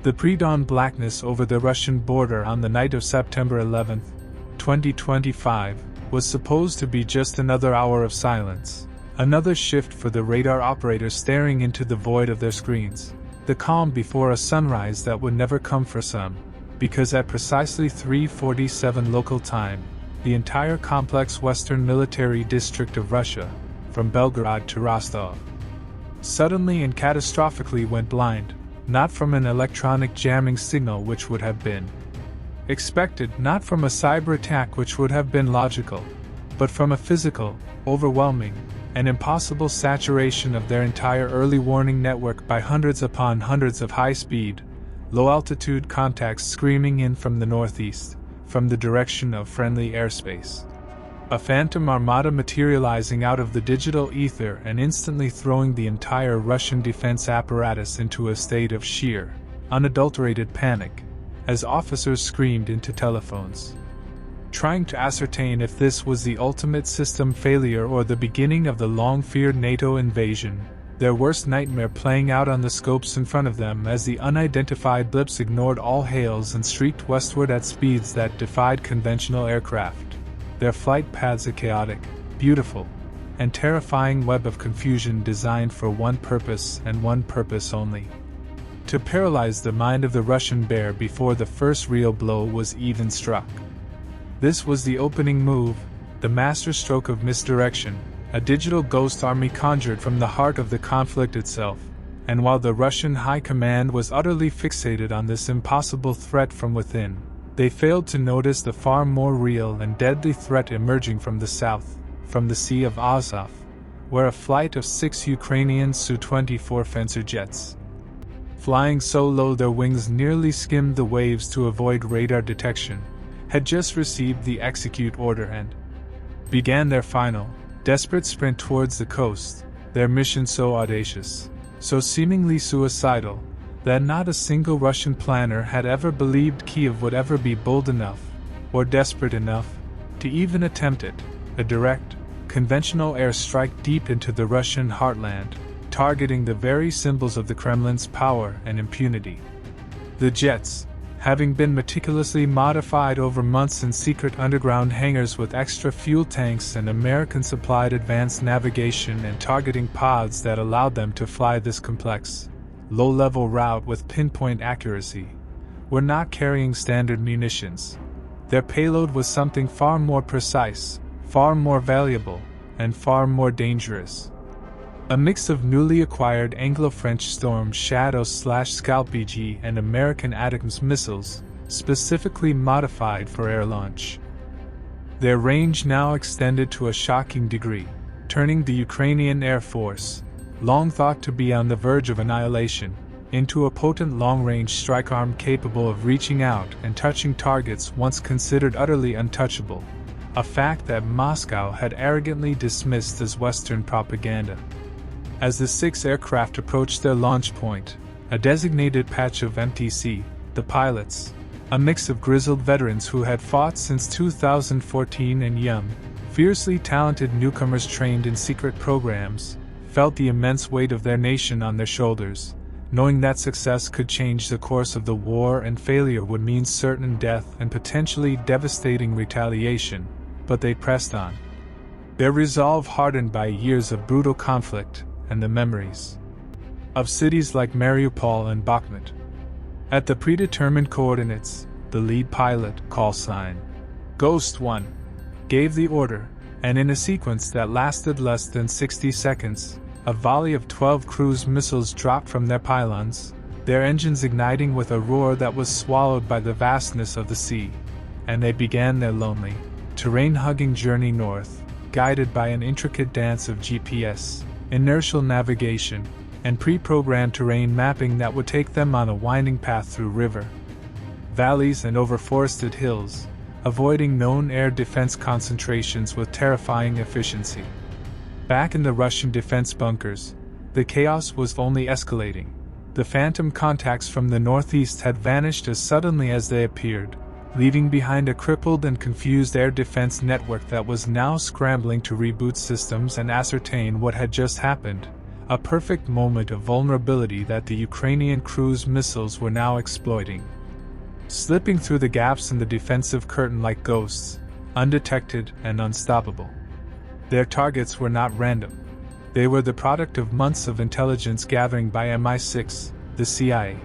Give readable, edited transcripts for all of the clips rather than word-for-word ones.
The pre-dawn blackness over the Russian border on the night of September 11, 2025, was supposed to be just another hour of silence, another shift for the radar operators staring into the void of their screens, the calm before a sunrise that would never come for some, because at precisely 3:47 local time, the entire complex western military district of Russia, from Belgorod to Rostov, suddenly and catastrophically went blind, not from an electronic jamming signal which would have been expected, not from a cyber attack which would have been logical, but from a physical, overwhelming, and impossible saturation of their entire early warning network by hundreds upon hundreds of high-speed, low-altitude contacts screaming in from the northeast, from the direction of friendly airspace. A phantom armada materializing out of the digital ether and instantly throwing the entire Russian defense apparatus into a state of sheer, unadulterated panic, as officers screamed into telephones, trying to ascertain if this was the ultimate system failure or the beginning of the long-feared NATO invasion, their worst nightmare playing out on the scopes in front of them as the unidentified blips ignored all hails and streaked westward at speeds that defied conventional aircraft, their flight paths a chaotic, beautiful, and terrifying web of confusion designed for one purpose and one purpose only: to paralyze the mind of the Russian bear before the first real blow was even struck. This was the opening move, the masterstroke of misdirection, a digital ghost army conjured from the heart of the conflict itself, and while the Russian high command was utterly fixated on this impossible threat from within, they failed to notice the far more real and deadly threat emerging from the south, from the Sea of Azov, where a flight of 6 Ukrainian Su-24 Fencer jets, flying so low their wings nearly skimmed the waves to avoid radar detection, had just received the execute order and began their final, desperate sprint towards the coast, their mission so audacious, so seemingly suicidal, that not a single Russian planner had ever believed Kiev would ever be bold enough, or desperate enough, to even attempt it, a direct, conventional airstrike deep into the Russian heartland, targeting the very symbols of the Kremlin's power and impunity. The jets, having been meticulously modified over months in secret underground hangars with extra fuel tanks and American-supplied advanced navigation and targeting pods that allowed them to fly this complex, low-level route with pinpoint accuracy, were not carrying standard munitions. Their payload was something far more precise, far more valuable, and far more dangerous. A mix of newly acquired Anglo-French Storm Shadow/Scalp BG and American ATACMS missiles, specifically modified for air launch. Their range now extended to a shocking degree, turning the Ukrainian Air Force, long thought to be on the verge of annihilation, into a potent long-range strike arm capable of reaching out and touching targets once considered utterly untouchable, a fact that Moscow had arrogantly dismissed as Western propaganda. As the 6 aircraft approached their launch point, a designated patch of MTC, the pilots, a mix of grizzled veterans who had fought since 2014 and young, fiercely talented newcomers trained in secret programs, felt the immense weight of their nation on their shoulders, knowing that success could change the course of the war and failure would mean certain death and potentially devastating retaliation, but they pressed on. Their resolve hardened by years of brutal conflict and the memories of cities like Mariupol and Bakhmut. At the predetermined coordinates, the lead pilot, call sign Ghost 1, gave the order, and in a sequence that lasted less than 60 seconds, a volley of 12 cruise missiles dropped from their pylons, their engines igniting with a roar that was swallowed by the vastness of the sea, and they began their lonely, terrain-hugging journey north, guided by an intricate dance of GPS, inertial navigation, and pre-programmed terrain mapping that would take them on a winding path through river, valleys and over forested hills, avoiding known air defense concentrations with terrifying efficiency. Back in the Russian defense bunkers, the chaos was only escalating. The phantom contacts from the northeast had vanished as suddenly as they appeared, leaving behind a crippled and confused air defense network that was now scrambling to reboot systems and ascertain what had just happened, a perfect moment of vulnerability that the Ukrainian cruise missiles were now exploiting. Slipping through the gaps in the defensive curtain like ghosts, undetected and unstoppable. Their targets were not random. They were the product of months of intelligence gathering by MI6, the CIA,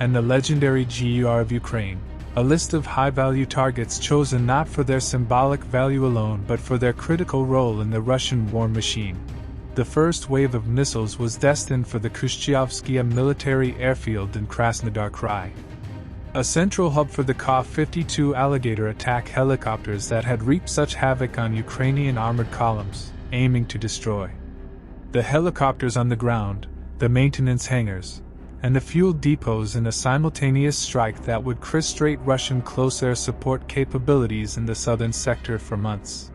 and the legendary GUR of Ukraine, a list of high-value targets chosen not for their symbolic value alone but for their critical role in the Russian war machine. The first wave of missiles was destined for the Khrushchevskaya military airfield in Krasnodar Krai, a central hub for the Ka-52 Alligator attack helicopters that had wreaked such havoc on Ukrainian armored columns, aiming to destroy the helicopters on the ground, the maintenance hangars, and the fuel depots in a simultaneous strike that would frustrate Russian close air support capabilities in the southern sector for months.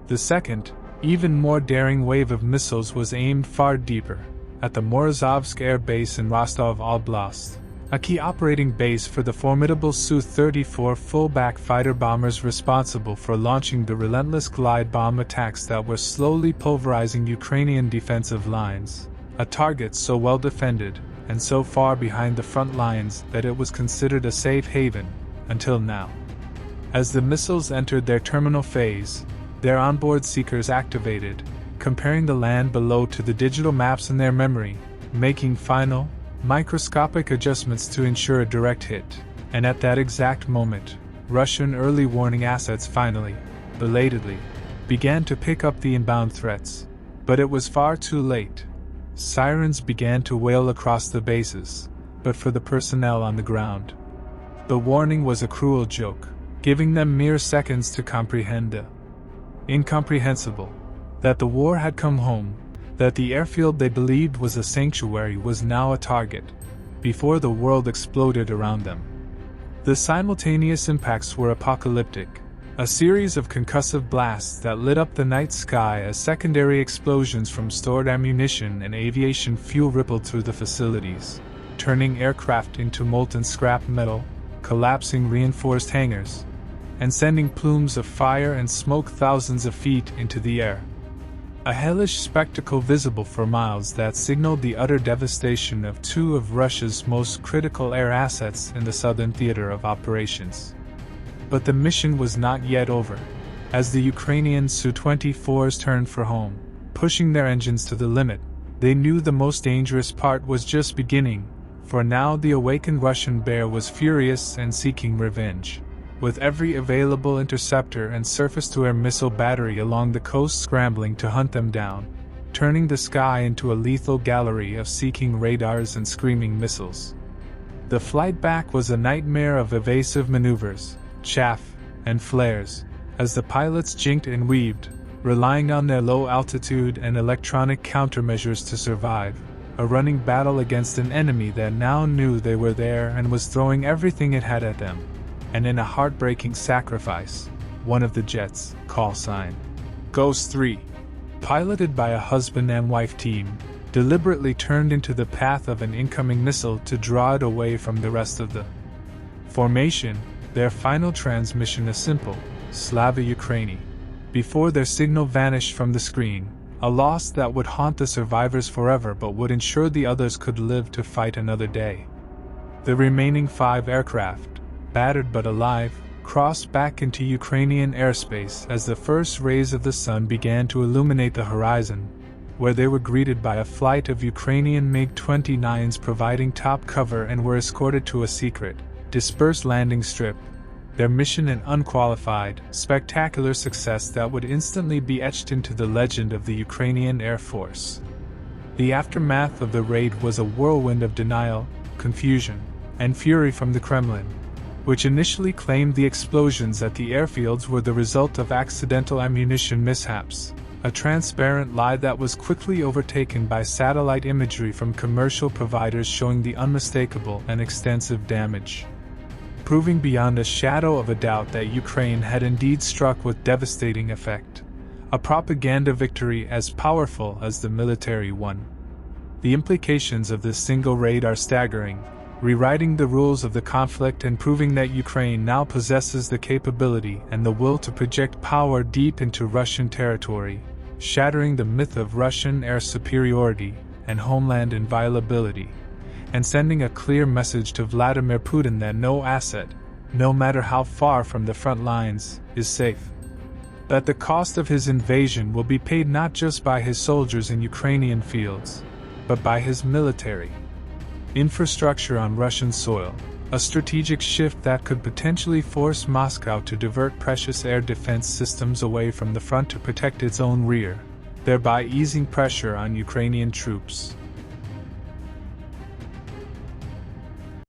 The second, even more daring wave of missiles was aimed far deeper, at the Morozovsk Air Base in Rostov Oblast, a key operating base for the formidable Su-34 fullback fighter bombers responsible for launching the relentless glide bomb attacks that were slowly pulverizing Ukrainian defensive lines, a target so well defended and so far behind the front lines that it was considered a safe haven, until now. As the missiles entered their terminal phase, their onboard seekers activated, comparing the land below to the digital maps in their memory, making final, microscopic adjustments to ensure a direct hit, and at that exact moment, Russian early warning assets finally, belatedly, began to pick up the inbound threats. But it was far too late. Sirens began to wail across the bases, but for the personnel on the ground. The warning was a cruel joke, giving them mere seconds to comprehend the incomprehensible, that the war had come home, that the airfield they believed was a sanctuary was now a target, before the world exploded around them. The simultaneous impacts were apocalyptic, a series of concussive blasts that lit up the night sky as secondary explosions from stored ammunition and aviation fuel rippled through the facilities, turning aircraft into molten scrap metal, collapsing reinforced hangars, and sending plumes of fire and smoke thousands of feet into the air. A hellish spectacle visible for miles that signaled the utter devastation of two of Russia's most critical air assets in the southern theater of operations. But the mission was not yet over. As the Ukrainian Su-24s turned for home, pushing their engines to the limit, they knew the most dangerous part was just beginning, for now the awakened Russian bear was furious and seeking revenge. With every available interceptor and surface-to-air missile battery along the coast scrambling to hunt them down, turning the sky into a lethal gallery of seeking radars and screaming missiles. The flight back was a nightmare of evasive maneuvers, chaff, and flares, as the pilots jinked and weaved, relying on their low altitude and electronic countermeasures to survive, a running battle against an enemy that now knew they were there and was throwing everything it had at them. And in a heartbreaking sacrifice, one of the jets, call sign Ghost 3, piloted by a husband and wife team, deliberately turned into the path of an incoming missile to draw it away from the rest of the formation, their final transmission a simple, Slava Ukraini. Before their signal vanished from the screen, a loss that would haunt the survivors forever but would ensure the others could live to fight another day. The remaining 5 aircraft, battered but alive, crossed back into Ukrainian airspace as the first rays of the sun began to illuminate the horizon, where they were greeted by a flight of Ukrainian MiG-29s providing top cover and were escorted to a secret, dispersed landing strip, their mission an unqualified, spectacular success that would instantly be etched into the legend of the Ukrainian Air Force. The aftermath of the raid was a whirlwind of denial, confusion, and fury from the Kremlin, which initially claimed the explosions at the airfields were the result of accidental ammunition mishaps, a transparent lie that was quickly overtaken by satellite imagery from commercial providers showing the unmistakable and extensive damage, proving beyond a shadow of a doubt that Ukraine had indeed struck with devastating effect, a propaganda victory as powerful as the military one. The implications of this single raid are staggering, rewriting the rules of the conflict and proving that Ukraine now possesses the capability and the will to project power deep into Russian territory, shattering the myth of Russian air superiority and homeland inviolability, and sending a clear message to Vladimir Putin that no asset, no matter how far from the front lines, is safe. That the cost of his invasion will be paid not just by his soldiers in Ukrainian fields, but by his military infrastructure on Russian soil, a strategic shift that could potentially force Moscow to divert precious air defense systems away from the front to protect its own rear, thereby easing pressure on Ukrainian troops.